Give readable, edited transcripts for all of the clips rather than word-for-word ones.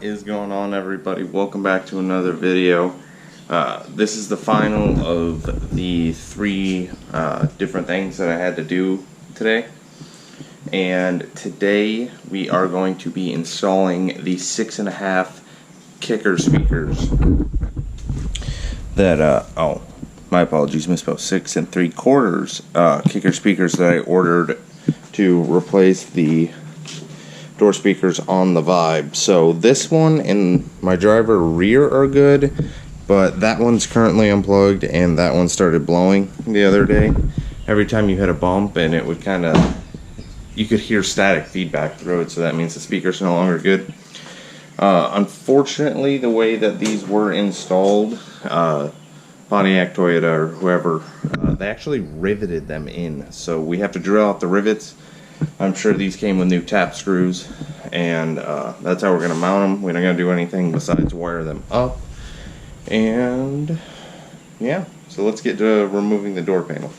is going on, everybody? Welcome back to another video. This is the final of the three different things that I had to do today. And today we are going to be installing the 6.5 kicker speakers that, oh, my apologies, misspelled, 6 3/4 kicker speakers that I ordered to replace the door speakers on the Vibe. So this one and my driver rear are good, but that one's currently unplugged and that one started blowing the other day. Every time you hit a bump and it would kind of, you could hear static feedback through it, so that means the speaker's no longer good. Unfortunately, the way that these were installed, Pontiac, Toyota, or whoever, they actually riveted them in, so we have to drill out the rivets. I'm sure these came with new tap screws, and that's how we're going to mount them. We're not going to do anything besides wire them up. And yeah, so let's get to removing the door panel.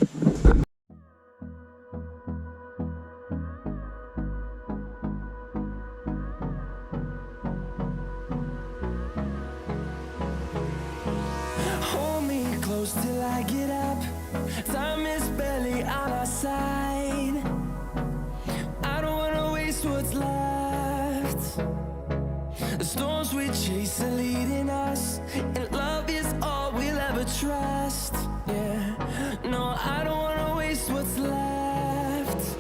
Hold me close till I get up. Time is barely on our side. What's left? The storms we chase are leading us, and love is all we'll ever trust. Yeah, no, I don't wanna waste what's left.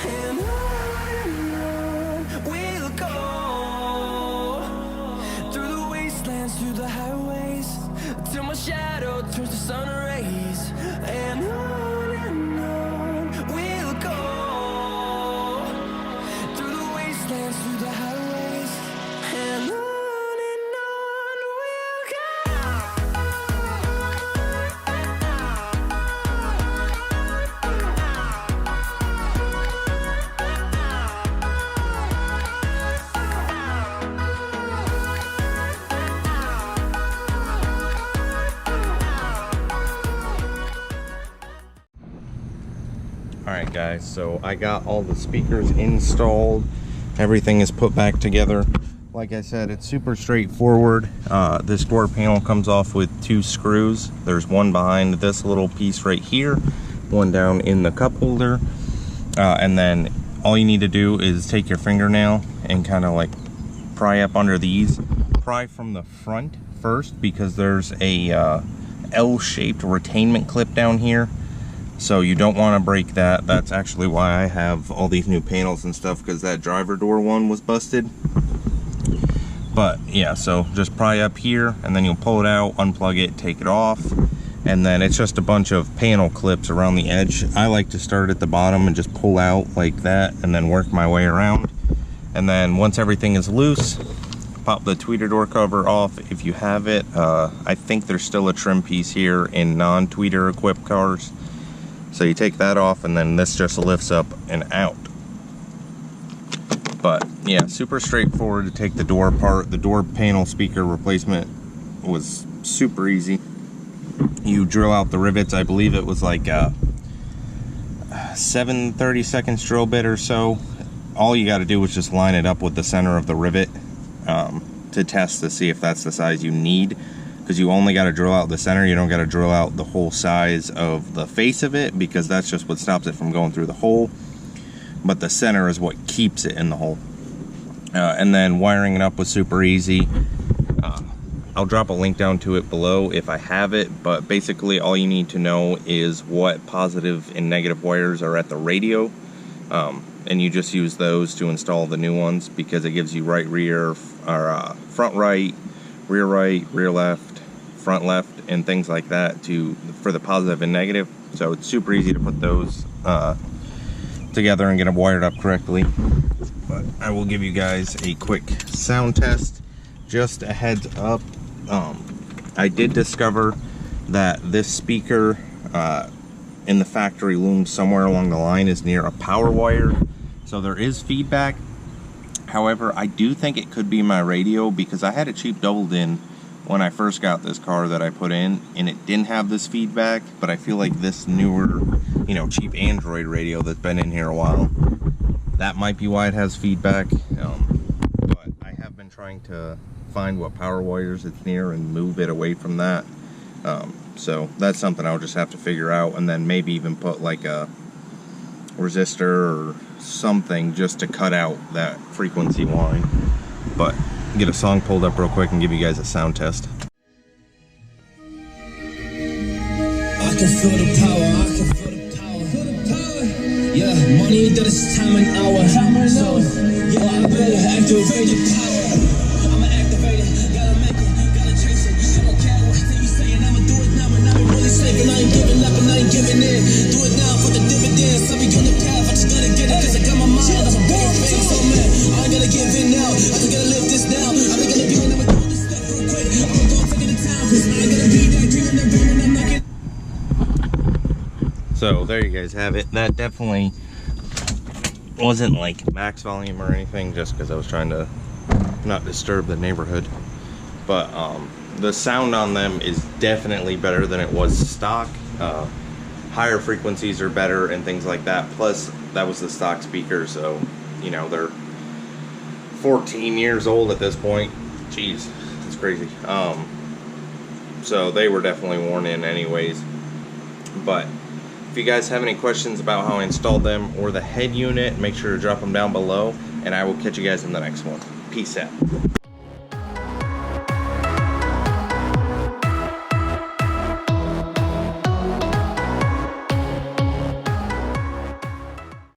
And on we'll go, through the wastelands, through the highways, till my shadow turns to sun rays. And on we'll go, through the highways, and on we'll go. Alright guys, so I got all the speakers installed. Everything is put back together. Like I said, it's super straightforward. This door panel comes off with 2 screws. There's one behind this little piece right here, one down in the cup holder, and then all you need to do is take your fingernail and kind of like pry up under these. Pry from the front first, because there's a L-shaped retainment clip down here. So you don't want to break that. That's actually why I have all these new panels and stuff, because that driver door one was busted. But yeah, so just pry up here and then you'll pull it out, unplug it, take it off, and then it's just a bunch of panel clips around the edge. I like to start at the bottom and just pull out like that and then work my way around. And then once everything is loose, pop the tweeter door cover off if you have it. I think there's still a trim piece here in non-tweeter equipped cars. So you take that off and then this just lifts up and out. But yeah, super straightforward to take the door apart. The door panel speaker replacement was super easy. You drill out the rivets. I believe it was like a 7/32 drill bit or so. All you got to do is just line it up with the center of the rivet to test to see if that's the size you need. Because you only got to drill out the center, you don't got to drill out the whole size of the face of it, because that's just what stops it from going through the hole. But the center is what keeps it in the hole. And then wiring it up was super easy. I'll drop a link down to it below if I have it, but basically all you need to know is what positive and negative wires are at the radio. And you just use those to install the new ones, because it gives you right rear, or front right, rear left, front left, and things like that for the positive and negative. So it's super easy to put those together and get them wired up correctly. But I will give you guys a quick sound test. Just a heads up, I did discover that this speaker in the factory loom somewhere along the line is near a power wire, so there is feedback. However, I do think it could be my radio, because I had it cheap doubled in when I first got this car that I put in, and it didn't have this feedback. But I feel like this newer, cheap Android radio that's been in here a while, that might be why it has feedback. But I have been trying trying to find what power wires it's near and move it away from that. So that's something I'll just have to figure out, and then maybe even put like a resistor or something just to cut out that frequency line. But get a song pulled up real quick and give you guys a sound test. I can feel the power, I can feel the power. Yeah, money that is time and hour. So, yeah, I better activate the power. I'ma activate it, gotta make it, gotta chase it. I don't care what you saying, I'ma do it now. And I'm really safe, and I ain't giving up and I ain't giving in. Do it now for the dividends. I'll be on the path, I just gotta get it, cause I got my mind on a bigger face. So man, I ain't gonna give in now. I just gotta live this now. I ain't gonna be when I'ma do this step real quick. I'ma go take it to town, cause I ain't gonna be that dreaming and dreaming. I'm not getting. So there you guys have it. That definitely wasn't like max volume or anything, just because I was trying to not disturb the neighborhood. But the sound on them is definitely better than it was stock. Higher frequencies are better and things like that. Plus, that was the stock speaker, so you know they're 14 years old at this point. Jeez, it's crazy. So they were definitely worn in anyways. But if you guys have any questions about how I installed them or the head unit, make sure to drop them down below, and I will catch you guys in the next one. Peace out.